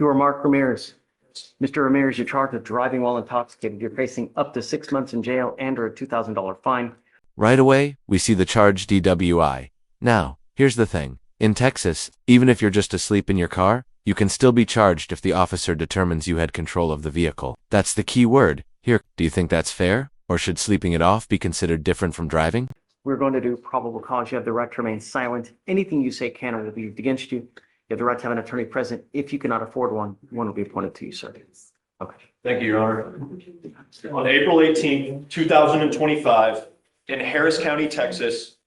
You are Mark Ramirez. Mr. Ramirez, you're charged with driving while intoxicated. You're facing up to 6 months in jail and or a $2,000 fine. Right away, we see the charge DWI. Now, here's the thing. In Texas, even if you're just asleep in your car, you can still be charged if the officer determines you had control of the vehicle. That's the key word. Here, do you think that's fair? Or should sleeping it off be considered different from driving? We're going to do probable cause. You have the right to remain silent. Anything you say can or will be used against you. You have the right to have an attorney present. If you cannot afford one, one will be appointed to you, sir. Okay. Thank you, Your Honor. On April 18, 2025, in Harris County, Texas,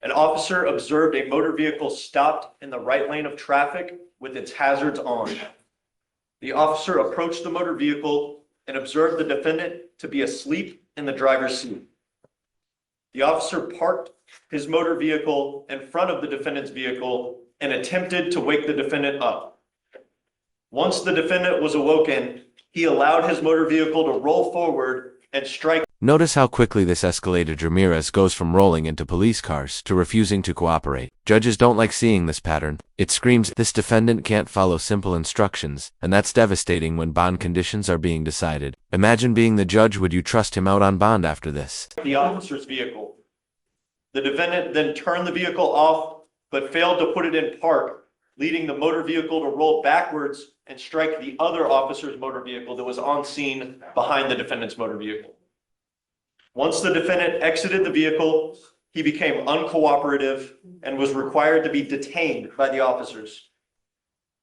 an officer observed a motor vehicle stopped in the right lane of traffic with its hazards on. The officer approached the motor vehicle and observed the defendant to be asleep in the driver's seat. The officer parked his motor vehicle in front of the defendant's vehicle and attempted to wake the defendant up. Once the defendant was awoken, he allowed his motor vehicle to roll forward and strike. Notice how quickly this escalated. Ramirez goes from rolling into police cars to refusing to cooperate. Judges don't like seeing this pattern. It screams this defendant can't follow simple instructions, and that's devastating when bond conditions are being decided. Imagine being the judge. Would you trust him out on bond after this? The officer's vehicle. The defendant then turned the vehicle off, but failed to put it in park, leading the motor vehicle to roll backwards and strike the other officer's motor vehicle that was on scene behind the defendant's motor vehicle. Once the defendant exited the vehicle, he became uncooperative and was required to be detained by the officers.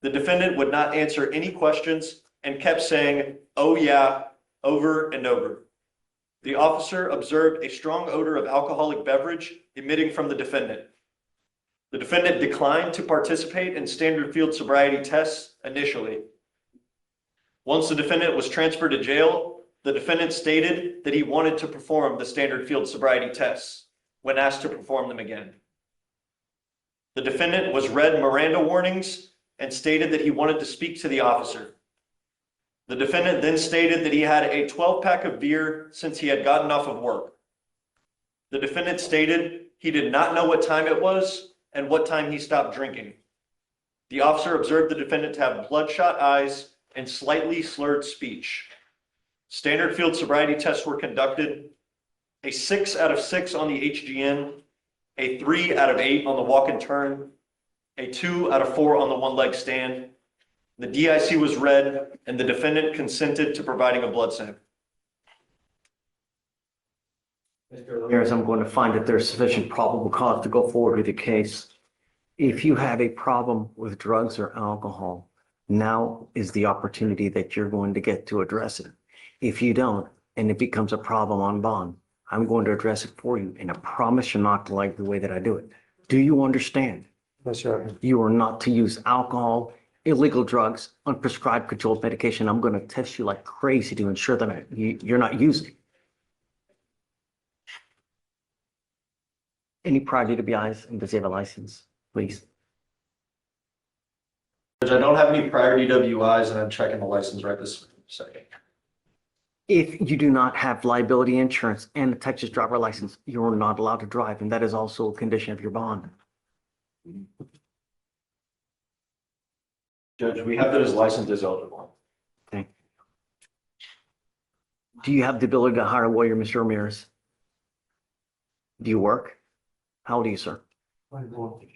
The defendant would not answer any questions and kept saying, "Oh yeah," over and over. The officer observed a strong odor of alcoholic beverage emitting from the defendant. The defendant declined to participate in standard field sobriety tests initially. Once the defendant was transferred to jail, the defendant stated that he wanted to perform the standard field sobriety tests when asked to perform them again. The defendant was read Miranda warnings and stated that he wanted to speak to the officer. The defendant then stated that he had a 12-pack of beer since he had gotten off of work. The defendant stated he did not know what time it was and what time he stopped drinking. The officer observed the defendant to have bloodshot eyes and slightly slurred speech. Standard field sobriety tests were conducted. A 6 out of 6 on the HGN, a 3 out of 8 on the walk and turn, a 2 out of 4 on the one-leg stand. The DIC was read, and the defendant consented to providing a blood sample. Mr. Ramirez, I'm going to find that there's sufficient probable cause to go forward with the case. If you have a problem with drugs or alcohol, now is the opportunity that you're going to get to address it. If you don't, and it becomes a problem on bond, I'm going to address it for you, and I promise you're not to like the way that I do it. Do you understand? Yes, sir. You are not to use alcohol, illegal drugs, unprescribed controlled medication. I'm going to test you like crazy to ensure that you're not using. Any prior DWIs, and does he have a license, please? Judge, I don't have any prior DWIs, and I'm checking the license right this second. If you do not have liability insurance and a Texas driver license, you're not allowed to drive, and that is also a condition of your bond. Judge, we have that his license is eligible. Okay. Do you have the ability to hire a lawyer, Mr. Ramirez? Do you work? How old are you, sir?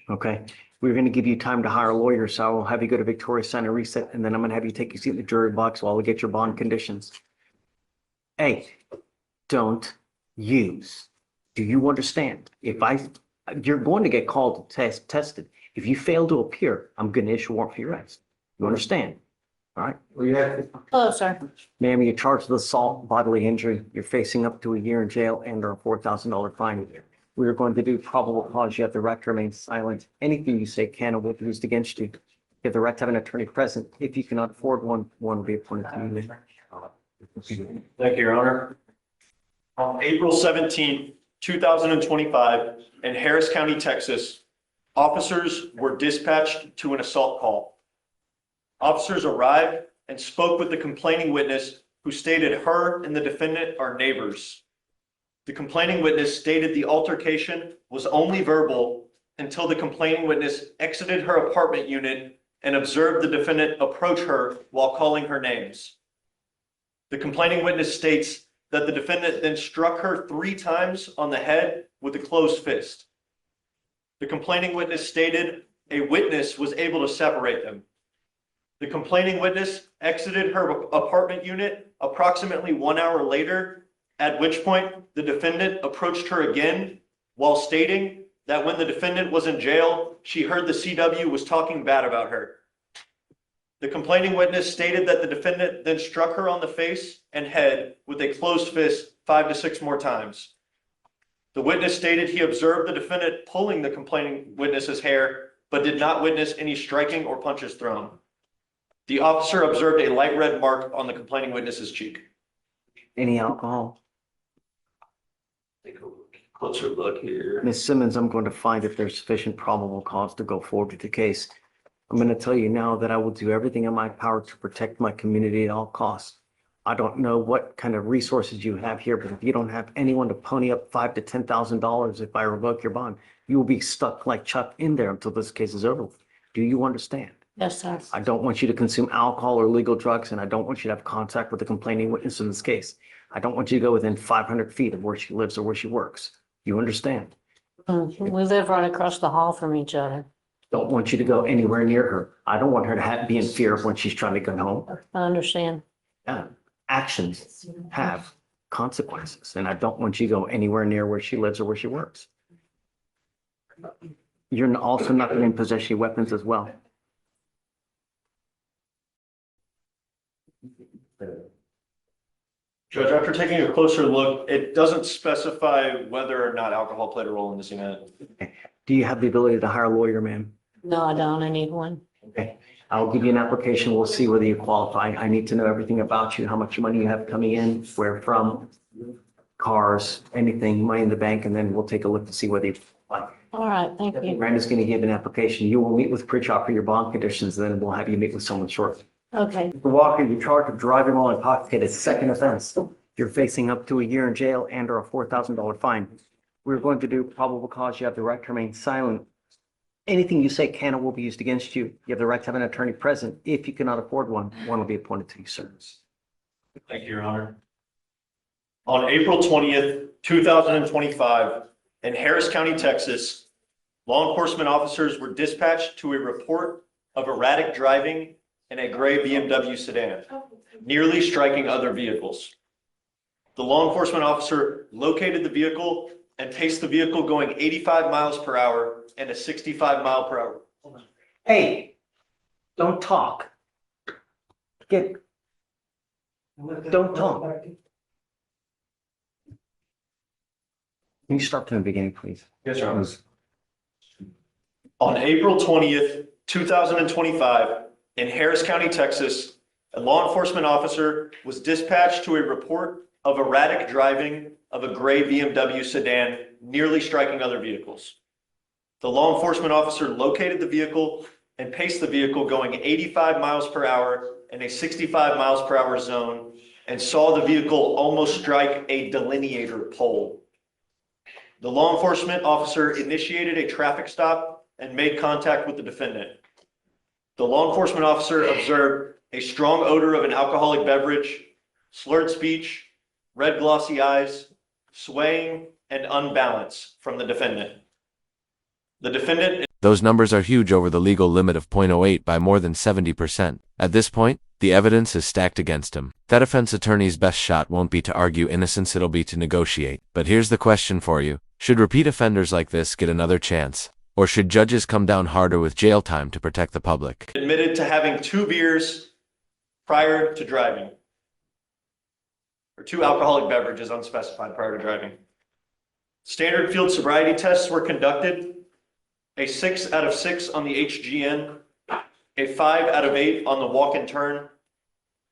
Okay. We're going to give you time to hire a lawyer, so I will have you go to Victoria, sign a reset, and then I'm going to have you take your seat in the jury box while we get your bond conditions. A, don't use. Do you understand? You're going to get called to tested. If you fail to appear, I'm going to issue a warrant for your arrest. You understand? All right. Hello, sir. Ma'am, you're charged with assault, bodily injury. You're facing up to a year in jail and or a $4,000 fine. We are going to do probable cause. You have the right to remain silent. Anything you say can or will be used against you. You have the right to have an attorney present. If you cannot afford one, one will be appointed to you. Thank you, Your Honor. On April 17, 2025, in Harris County, Texas, officers were dispatched to an assault call. Officers arrived and spoke with the complaining witness, who stated her and the defendant are neighbors. The complaining witness stated the altercation was only verbal until the complaining witness exited her apartment unit and observed the defendant approach her while calling her names. The complaining witness states that the defendant then struck her 3 times on the head with a closed fist. The complaining witness stated a witness was able to separate them. The complaining witness exited her apartment unit approximately 1 hour later, at which point the defendant approached her again while stating that when the defendant was in jail, she heard the CW was talking bad about her. The complaining witness stated that the defendant then struck her on the face and head with a closed fist 5 to 6 more times. The witness stated he observed the defendant pulling the complaining witness's hair, but did not witness any striking or punches thrown. The officer observed a light red mark on the complaining witness's cheek. Any alcohol? Take a closer look here. Ms. Simmons, I'm going to find if there's sufficient probable cause to go forward with the case. I'm going to tell you now that I will do everything in my power to protect my community at all costs. I don't know what kind of resources you have here, but if you don't have anyone to pony up $5,000 to $10,000 if I revoke your bond, you will be stuck like Chuck in there until this case is over with. Do you understand? Yes, sir. I don't want you to consume alcohol or illegal drugs, and I don't want you to have contact with the complaining witness in this case. I don't want you to go within 500 feet of where she lives or where she works. You understand? We live right across the hall from each other. Don't want you to go anywhere near her. I don't want her to be in fear of when she's trying to get home. I understand. Actions have consequences, and I don't want you to go anywhere near where she lives or where she works. You're also not going to possess any weapons as well. Judge, after taking a closer look, it doesn't specify whether or not alcohol played a role in this event. Do you have the ability to hire a lawyer, ma'am? No, I don't. I need one. Okay, I'll give you an application. We'll see whether you qualify. I need to know everything about you, how much money you have coming in, where from, cars, anything, money in the bank, and then we'll take a look to see whether you qualify. All right, thank you. Miranda's going to give an application. You will meet with Pritchard for your bond conditions, then we'll have you meet with someone shortly. Okay, Mr. Walker, you're charged with driving while intoxicated, second offense. You're facing up to a year in jail and or a $4,000 fine. We're going to do probable cause. You have the right to remain silent. Anything you say can or will be used against you. You have the right to have an attorney present. If you cannot afford one, one will be appointed to you, sir. Thank you, Your Honor. On April 20th, 2025, in Harris County, Texas, law enforcement officers were dispatched to a report of erratic driving in a gray BMW sedan, nearly striking other vehicles. The law enforcement officer located the vehicle and paced the vehicle going 85 miles per hour and a 65 mile per hour. Hey, don't talk. Don't talk. Can you start from the beginning, please? Yes, Your Honor. On April 20th, 2025, in Harris County, Texas, a law enforcement officer was dispatched to a report of erratic driving of a gray BMW sedan, nearly striking other vehicles. The law enforcement officer located the vehicle and paced the vehicle going 85 miles per hour in a 65 miles per hour zone and saw the vehicle almost strike a delineator pole. The law enforcement officer initiated a traffic stop and made contact with the defendant. The law enforcement officer observed a strong odor of an alcoholic beverage, slurred speech, red glossy eyes, swaying, and unbalance from the defendant. The defendant... Those numbers are huge over the legal limit of .08 by more than 70%. At this point, the evidence is stacked against him. That defense attorney's best shot won't be to argue innocence, it'll be to negotiate. But here's the question for you. Should repeat offenders like this get another chance? Or should judges come down harder with jail time to protect the public? Admitted to having 2 beers prior to driving. Or 2 alcoholic beverages unspecified prior to driving. Standard field sobriety tests were conducted. A 6 out of 6 on the HGN, a 5 out of 8 on the walk and turn,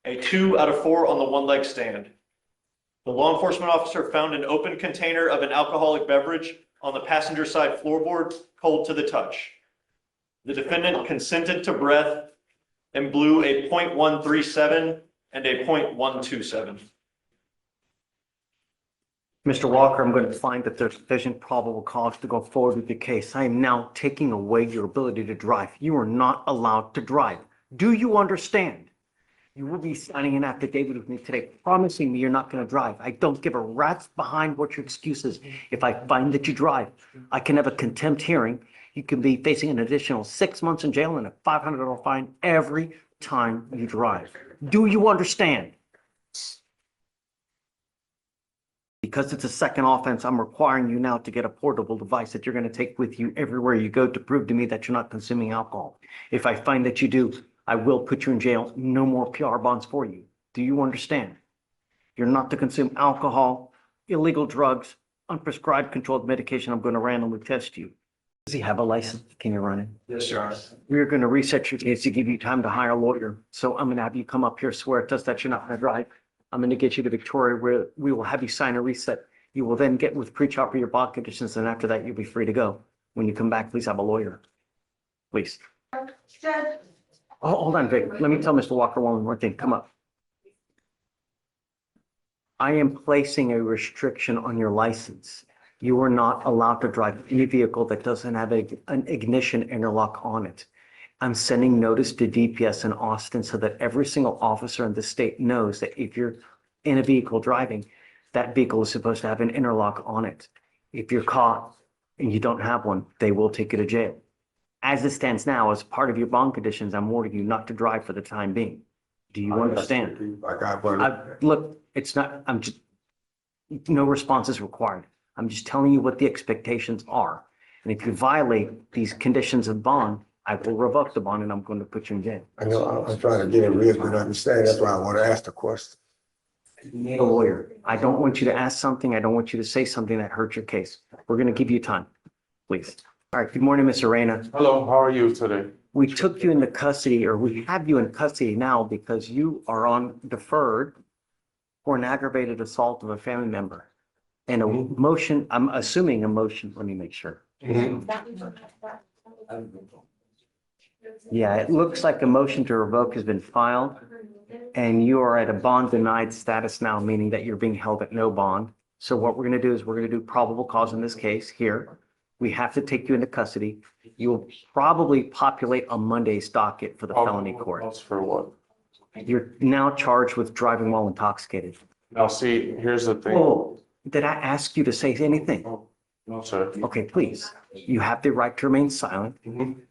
a 2 out of 4 on the one-leg stand. The law enforcement officer found an open container of an alcoholic beverage on the passenger side floorboard, cold to the touch. The defendant consented to breath and blew a .137 and a .127. Mr. Walker, I'm going to find that there's sufficient probable cause to go forward with the case. I am now taking away your ability to drive. You are not allowed to drive. Do you understand? You will be signing an affidavit with me today, promising me you're not going to drive. I don't give a rat's behind what your excuse is. If I find that you drive, I can have a contempt hearing. You can be facing an additional 6 months in jail and a $500 fine every time you drive. Do you understand? Because it's a second offense, I'm requiring you now to get a portable device that you're going to take with you everywhere you go to prove to me that you're not consuming alcohol. If I find that you do, I will put you in jail. No more PR bonds for you. Do you understand? You're not to consume alcohol, illegal drugs, unprescribed controlled medication. I'm going to randomly test you. Does he have a license? Can you run it? Yes, Your Honor. We're going to reset your case to give you time to hire a lawyer. So I'm going to have you come up here, swear to us that you're not going to drive. I'm going to get you to Victoria where we will have you sign a reset. You will then get with pre-trial for your bond conditions. And after that, you'll be free to go. When you come back, please have a lawyer. Please. Oh, hold on, Vic. Let me tell Mr. Walker one more thing. Come up. I am placing a restriction on your license. You are not allowed to drive any vehicle that doesn't have an ignition interlock on it. I'm sending notice to DPS in Austin so that every single officer in the state knows that if you're in a vehicle driving, that vehicle is supposed to have an interlock on it. If you're caught and you don't have one, they will take you to jail. As it stands now, as part of your bond conditions, I'm warning you not to drive for the time being. Do you understand? Look, it's not, I'm just, no response is required. I'm just telling you what the expectations are. And if you violate these conditions of bond, I will revoke the bond and I'm going to put you in jail. I know, I'm trying to get a real good understanding. That's why I want to ask the question. You need a lawyer. I don't want you to ask something. I don't want you to say something that hurts your case. We're going to give you time, please. All right. Good morning, Ms. Arena. Hello, how are you today? We took you into custody, or we have you in custody now because you are on deferred for an aggravated assault of a family member. And a motion, I'm assuming a motion, let me make sure. Yeah, it looks like a motion to revoke has been filed and you are at a bond denied status now, meaning that you're being held at no bond. So what we're going to do is we're going to do probable cause in this case here. We have to take you into custody. You will probably populate on Monday's docket for the felony court. That's for what? You're now charged with driving while intoxicated. Now, see, here's the thing. Oh, did I ask you to say anything? No, sir. Okay, please. You have the right to remain silent.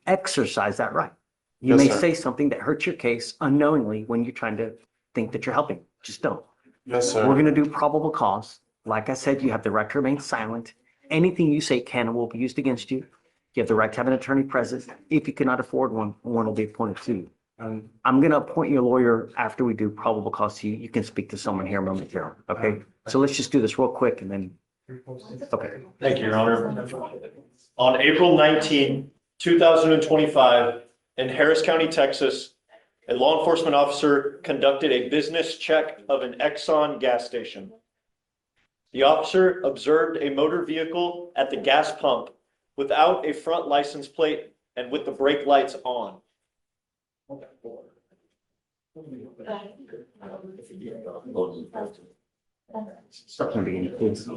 Exercise that right. You Yes, may sir. say something that hurts your case unknowingly when you're trying to think that you're helping. Just don't. Yes, We're sir. going to do probable cause. Like I said, you have the right to remain silent. Anything you say can and will be used against you. You have the right to have an attorney present. If you cannot afford one, one will be appointed to you. I'm going to appoint your lawyer after we do probable cause to you. You can speak to someone here momentarily. Okay. So let's just do this real quick and then. Okay. Thank you, Your Honor. On April 19, 2025, in Harris County, Texas, a law enforcement officer conducted a business check of an Exxon gas station. The officer observed a motor vehicle at the gas pump without a front license plate and with the brake lights on.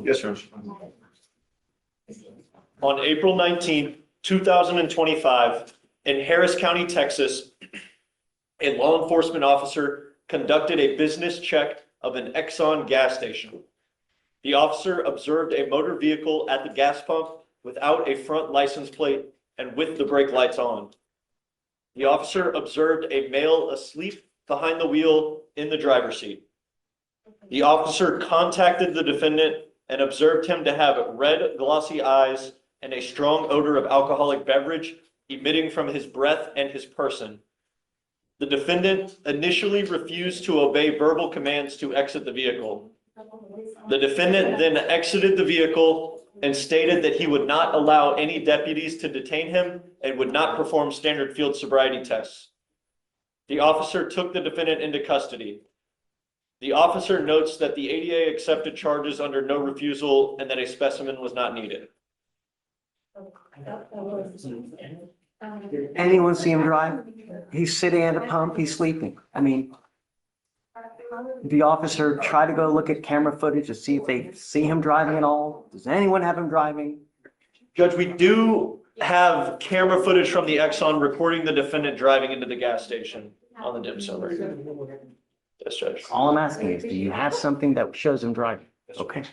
Yes, sir. On April 19, 2025, in Harris County, Texas, a law enforcement officer conducted a business check of an Exxon gas station. The officer observed a motor vehicle at the gas pump without a front license plate and with the brake lights on. The officer observed a male asleep behind the wheel in the driver's seat. The officer contacted the defendant and observed him to have red, glossy eyes and a strong odor of alcoholic beverage emitting from his breath and his person. The defendant initially refused to obey verbal commands to exit the vehicle. The defendant then exited the vehicle and stated that he would not allow any deputies to detain him and would not perform standard field sobriety tests. The officer took the defendant into custody. The officer notes that the ADA accepted charges under no refusal and that a specimen was not needed. Anyone see him drive? He's sitting at a pump, he's sleeping. I mean, the officer try to go look at camera footage to see if they see him driving at all? Does anyone have him driving? Judge, we do have camera footage from the Exxon recording the defendant driving into the gas station on the dim sum record. Yes, Judge. All I'm asking is, do you have something that shows him driving? Okay.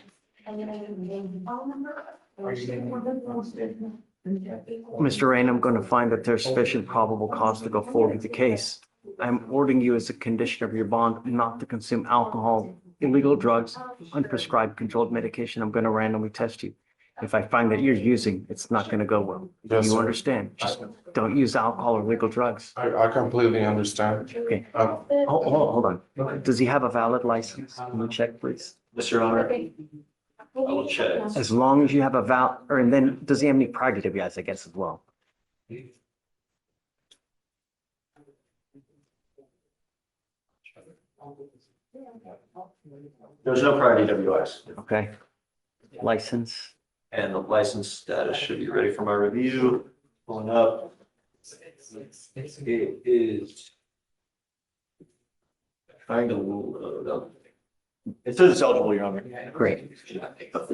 Mr. Rain, I'm going to find that there's sufficient probable cause to go forward with the case. I'm ordering you as a condition of your bond not to consume alcohol, illegal drugs, unprescribed controlled medication. I'm going to randomly test you. If I find that you're using, it's not going to go well. Yes, You sir. understand? Just don't use alcohol or illegal drugs. I completely understand. Okay. Um, Hold on. Does he have a valid license? Can you check, please? Yes, Your Honor. I will check. As long as you have a and then does he have any prior DWIs, I guess, as well? There's no prior DWIs. Okay. License. And the license status should be ready for my review. Pulling up. It is. Trying to load up. It says it's eligible, Your Honor. Great.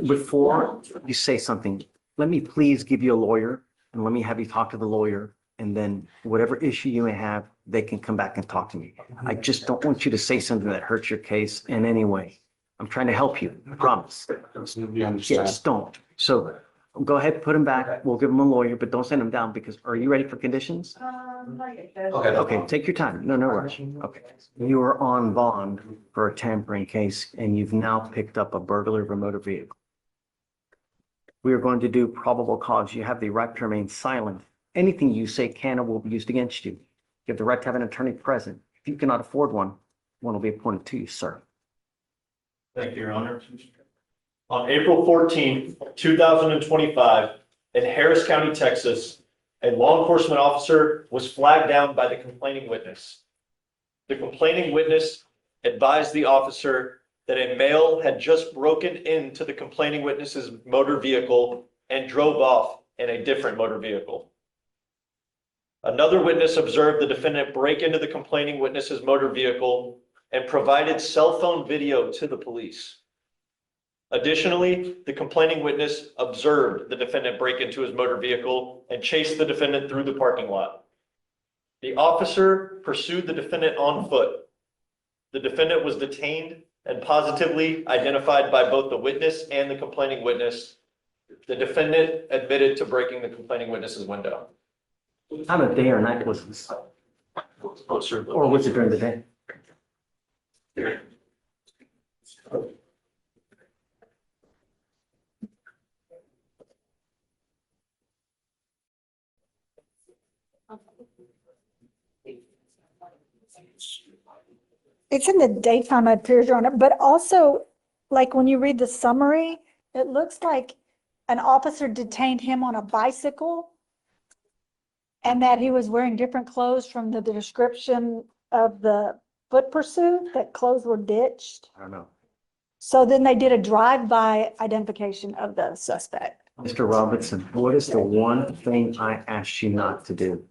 Before you say something, let me please give you a lawyer and let me have you talk to the lawyer. And then whatever issue you may have, they can come back and talk to me. I just don't want you to say something that hurts your case in any way. I'm trying to help you, I promise. completely understand. Yes, don't. So go ahead, put him back. We'll give him a lawyer, but don't send him down because are you ready for conditions? Okay, take your time. No rush. Okay. You are on bond for a tampering case and you've now picked up a burglary of a motor vehicle. We are going to do probable cause. You have the right to remain silent. Anything you say can or will be used against you. You have the right to have an attorney present. If you cannot afford one, one will be appointed to you, sir. Thank you, Your Honor. On April 14th, 2025, in Harris County, Texas, a law enforcement officer was flagged down by the complaining witness. The complaining witness advised the officer that a male had just broken into the complaining witness's motor vehicle and drove off in a different motor vehicle. Another witness observed the defendant break into the complaining witness's motor vehicle and provided cell phone video to the police. Additionally, the complaining witness observed the defendant break into his motor vehicle and chased the defendant through the parking lot. The officer pursued the defendant on foot. The defendant was detained and positively identified by both the witness and the complaining witness. The defendant admitted to breaking the complaining witness's window. What time of day or night was this? Or was it during the day? It's in the daytime, it appears, Your Honor, but also, like, when you read the summary, it looks like an officer detained him on a bicycle and that he was wearing different clothes from the description of the foot pursuit, that clothes were ditched. I don't know. So then they did a drive-by identification of the suspect. Mr. Robinson, what is the one thing I asked you not to do?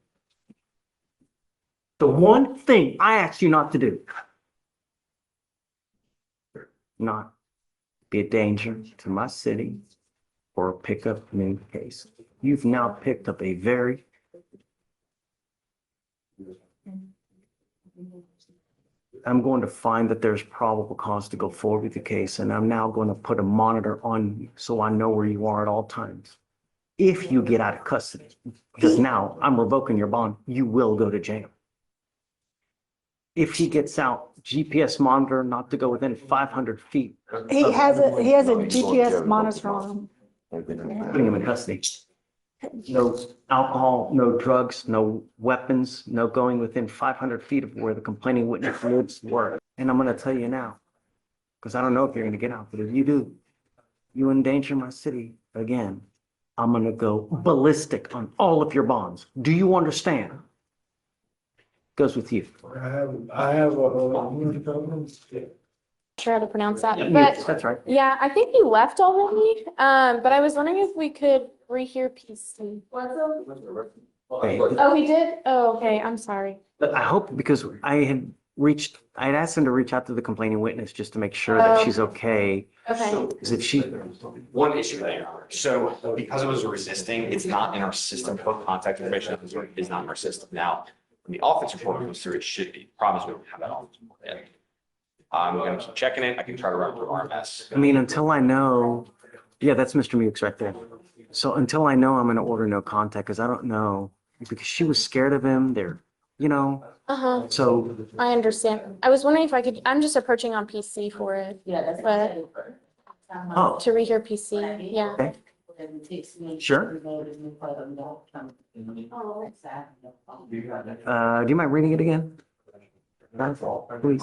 The one thing I asked you not to do. Not be a danger to my city or pick up a new case. You've now picked up a very I'm going to find that there's probable cause to go forward with the case, and I'm now going to put a monitor on you so I know where you are at all times. If you get out of custody, because now I'm revoking your bond, you will go to jail. If he gets out, GPS monitor not to go within 500 feet. He has a GPS monitor on him. Putting him in custody. No alcohol, no drugs, no weapons, no going within 500 feet of where the complaining witness lives, work. And I'm going to tell you now, because I don't know if you're going to get out, but if you do, you endanger my city again, I'm going to go ballistic on all of your bonds. Do you understand? Goes with you. I have Sure how to pronounce that, Yes, but that's right. yeah, I think he left already. But I was wondering if we could rehear PC. Okay. Oh, he did? Oh, okay, I'm sorry. But I hope, because I had I'd asked him to reach out to the complaining witness just to make sure that she's okay. Okay. Because if she, One issue there. So because it was resisting, it's not in our system. Her contact information is not in our system. Now, when the offense report goes through, it should be. Problem is we don't have that offense report yet. I'm gonna keep checking it. I can try to run it through RMS. I mean, until I know, yeah, that's Mr. Mukes right there. So until I know, I'm gonna order no contact because I don't know, because she was scared of him there, you know, Uh-huh. so. I understand. I was wondering if I could, I'm just approaching on PC for it. But Oh, to rehear PC, yeah. okay, sure. Do you mind reading it again? Please.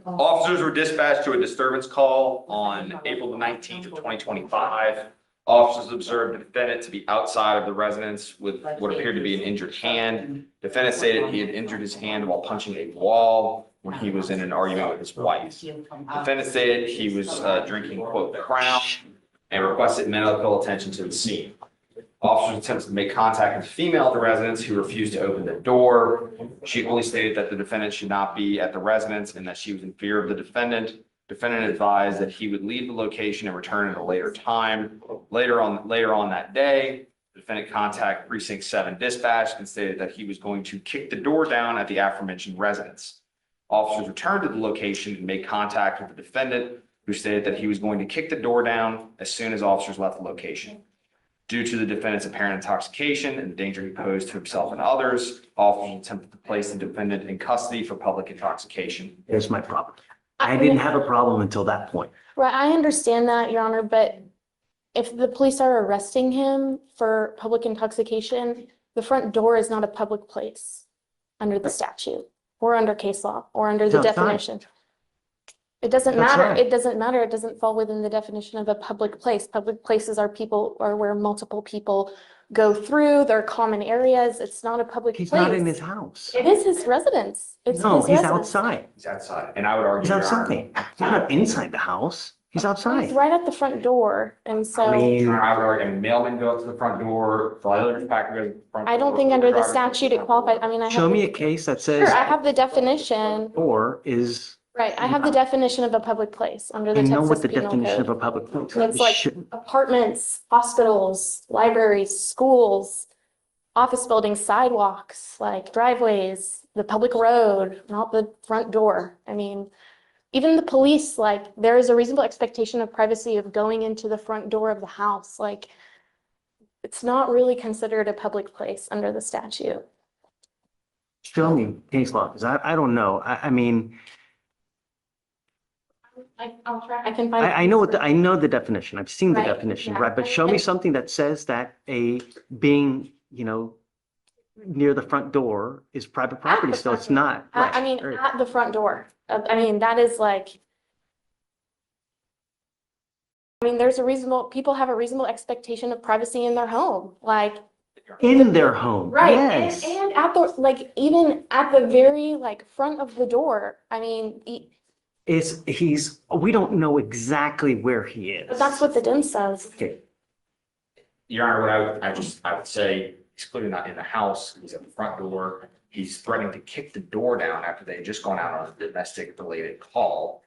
Officers were dispatched to a disturbance call on April the 19th of 2025. Officers observed the defendant to be outside of the residence with what appeared to be an injured hand. Defendant stated he had injured his hand while punching a wall when he was in an argument with his wife. Defendant stated he was drinking, quote, Crown, and requested medical attention to the scene. Officers attempted to make contact with a female at the residence who refused to open the door. She only stated that the defendant should not be at the residence and that she was in fear of the defendant. Defendant advised that he would leave the location and return at a later time. Later on that day, the defendant contacted Precinct 7 dispatch and stated that he was going to kick the door down at the aforementioned residence. Officers returned to the location and made contact with the defendant, who stated that he was going to kick the door down as soon as officers left the location. Due to the defendant's apparent intoxication and the danger he posed to himself and others, officers attempted to place the defendant in custody for public intoxication. Here's my problem. I didn't have a problem until that point. Right, I understand that, Your Honor, but if the police are arresting him for public intoxication, the front door is not a public place under the statute or under case law or under the It's outside. definition. It doesn't That's matter. right. It doesn't matter. It doesn't fall within the definition of a public place. Public places are where multiple people go through. They're common areas. It's not a public place. He's not in his house. It is his residence. It's No, his he's residence. outside. He's outside, and I would argue. He's Your Honor, outside. He's not inside the house. He's He's outside. right at the front door, and so. I mean, Your Honor, I would argue, mailmen go up to the front door, delivery packer goes to the front. I don't door, think under the driver- statute it qualifies. I mean, I have. show me a case that Sure, says I have the definition. or is, Right, I have the definition of a public place under the I know what Texas the Penal definition of a Code. public place. It's like Should- apartments, hospitals, libraries, schools, office buildings, sidewalks, like driveways, the public road, not the front door. I mean, even the police, like, there is a reasonable expectation of privacy of going into the front door of the house. Like, it's not really considered a public place under the statute. Show me case law, because I don't know. I mean, I'll try, I can find. I know I know the definition. I've seen the Right, definition, yeah. right? But show me And- something that says that being, near the front door is private property, so it's not. I Right, mean, right. at the front door. I mean, that is like. I mean, people have a reasonable expectation of privacy in their home, like. In their home, Right, yes. and at the, like, even at the very, like, front of the door. I mean, We don't know exactly where he is. but that's what the DIM says. Okay, Your Honor, what I would say, he's clearly not in the house, he's at the front door, he's threatening to kick the door down after they had just gone out on a domestic related call.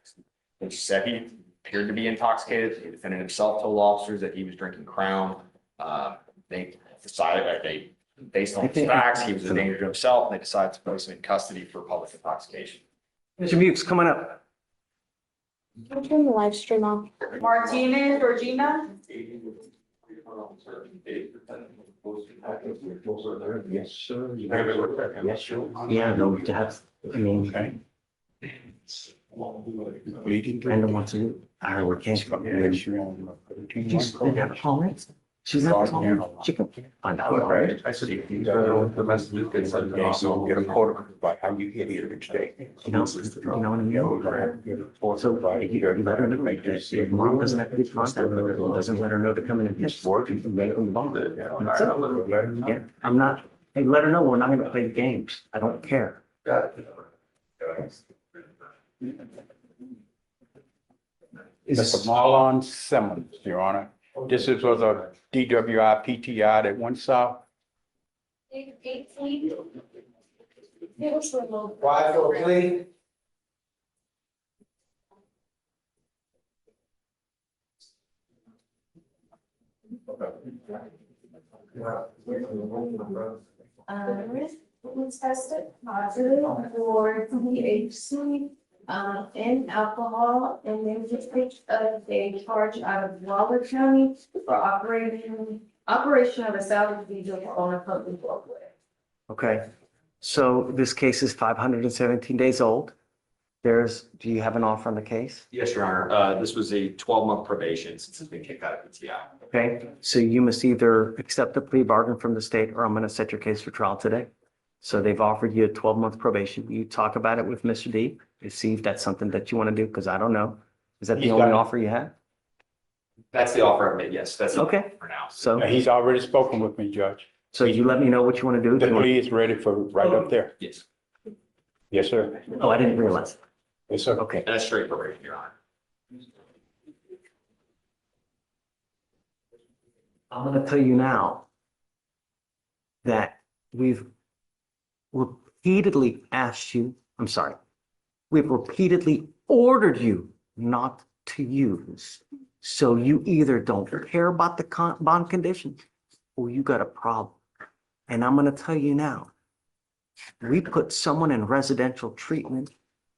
Which said he appeared to be intoxicated, the defendant himself told officers that he was drinking Crown. They decided that based on the facts, he was a danger to himself, and they decided to place him in custody for public intoxication. Mr. Mukes, come on up. I'll turn the live stream on. Martinez, Georgina? Yes, sir. Yes, sure. Yeah, no, to have, I mean, Brenda wants to, I would can't. She's all right. She's not calling. She can find out. Right. I said, the message is so get a quarter about how you get here each day. You know what I mean? So you let her know, if mom doesn't have to be contact with her, doesn't let her know to come in and It's pitch. working. That's it. Yeah, I'm not, hey, let her know we're not gonna play the games. I don't care. Mr. Marlon Simmons, Your Honor. This is was a DWI PTI that went south. Why for a plea? Was tested positive for THC, and alcohol, and then just picked up a charge out of Waller County for operation of a salvage vehicle on a public roadway. Okay, so this case is 517 days old. Do you have an offer on the case? Yes, Your Honor. This was a 12-month probation since it's been kicked out of PTI. Okay, so you must either accept the plea bargain from the state or I'm going to set your case for trial today. So they've offered you a 12-month probation. You talk about it with Mr. D to see if that's something that you want to do, because I don't know. Is that the He's only got it. offer you have? That's the offer I've made. Yes, that's the Okay. offer for now. So, He's already spoken with me, Judge. so you let me know what you want to do. If The you want- plea is ready for right up there. Yes, Yes, sir. Oh, I didn't realize. Yes, sir. Okay, and that's straight probation, Your Honor. I'm going to tell you now that we've repeatedly asked you, we've repeatedly ordered you not to use. So you either don't care about the bond conditions or you got a problem. And I'm going to tell you now, we put someone in residential treatment,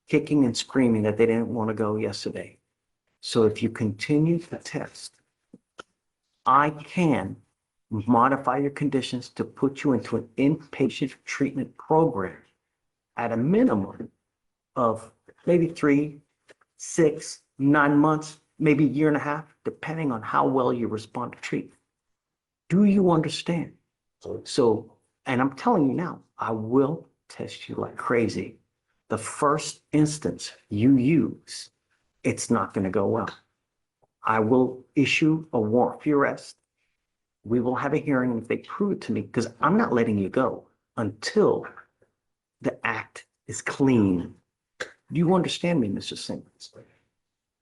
kicking and screaming that they didn't want to go yesterday. So if you continue to test, I can modify your conditions to put you into an inpatient treatment program at a minimum of maybe 3, 6, 9 months, maybe a year and a half, depending on how well you respond to treatment. Do you understand? So, and I'm telling you now, I will test you like crazy. The first instance you use, it's not going to go well. I will issue a warrant for your arrest. We will have a hearing if they prove it to me, because I'm not letting you go until the act is clean. Do you understand me, Mr. Simmons?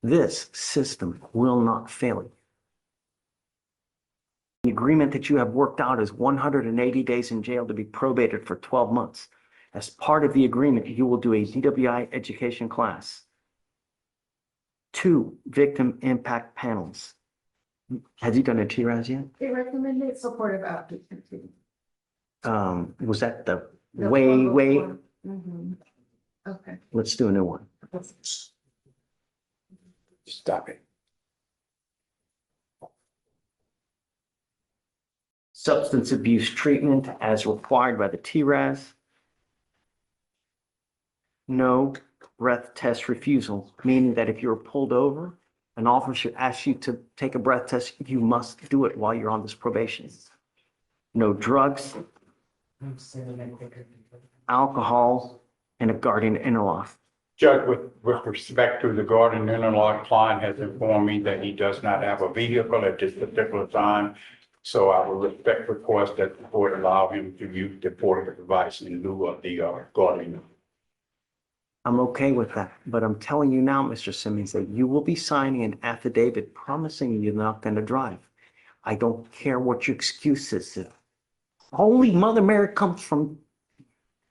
This system will not fail you. The agreement that you have worked out is 180 days in jail to be probated for 12 months. As part of the agreement, you will do a DWI education class, 2 victim impact panels. Has he done a TRAS yet? They recommended supportive applicant. Was that the way? Okay. Let's do a new one. Stop it. Substance abuse treatment as required by the TRAS. No breath test refusal, meaning that if you're pulled over, an officer asks you to take a breath test, you must do it while you're on this probation. No drugs, alcohol, and a guardian interlock. Judge, with respect to the guardian interlock, client has informed me that he does not have a vehicle at this particular time. So I will respect request that the board allow him to use the portable device in lieu of the guardian. I'm okay with that, but I'm telling you now, Mr. Simmons, that you will be signing an affidavit promising you're not going to drive. I don't care what your excuse is. If Holy Mother Mary comes from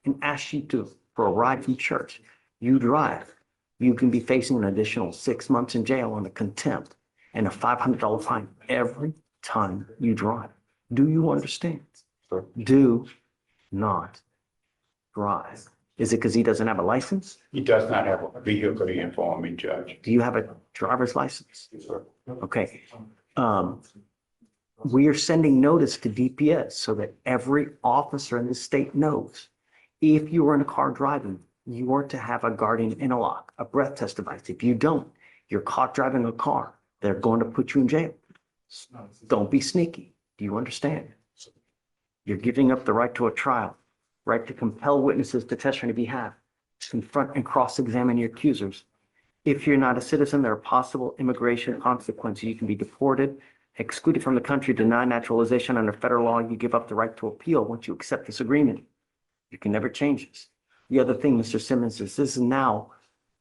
and asks you for a ride from church, you drive. You can be facing an additional 6 months in jail on a contempt and a $500 fine every time you drive. Do you understand? Sure. Do not drive. Is it because he doesn't have a license? He does not have a vehicle, he informed me, Judge. Do you have a driver's license? Sir. Okay. We are sending notice to DPS so that every officer in the state knows if you are in a car driving, you are to have a guardian interlock, a breath test device. If you don't, you're caught driving a car. They're going to put you in jail. Don't be sneaky. Do you understand? You're giving up the right to a trial, right to compel witnesses to testify on your behalf, confront and cross-examine your accusers. If you're not a citizen, there are possible immigration consequences. You can be deported, excluded from the country, denied naturalization under federal law. You give up the right to appeal once you accept this agreement. You can never change this. The other thing, Mr. Simmons, is this now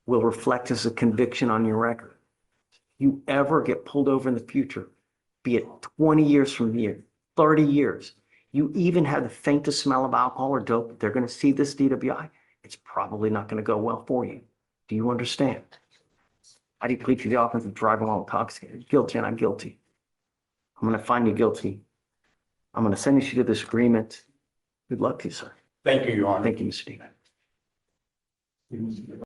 will reflect as a conviction on your record. You ever get pulled over in the future, be it 20 years from here, 30 years, you even have the faintest smell of alcohol or dope, they're gonna see this DWI, it's probably not gonna go well for you. Do you understand? How do you plead to the offense of driving while intoxicated? Guilty, and I'm guilty. I'm gonna find you guilty. I'm gonna send you to this agreement. Good luck to you, sir. Thank you, Your Honor. Thank you, Mr. Dean.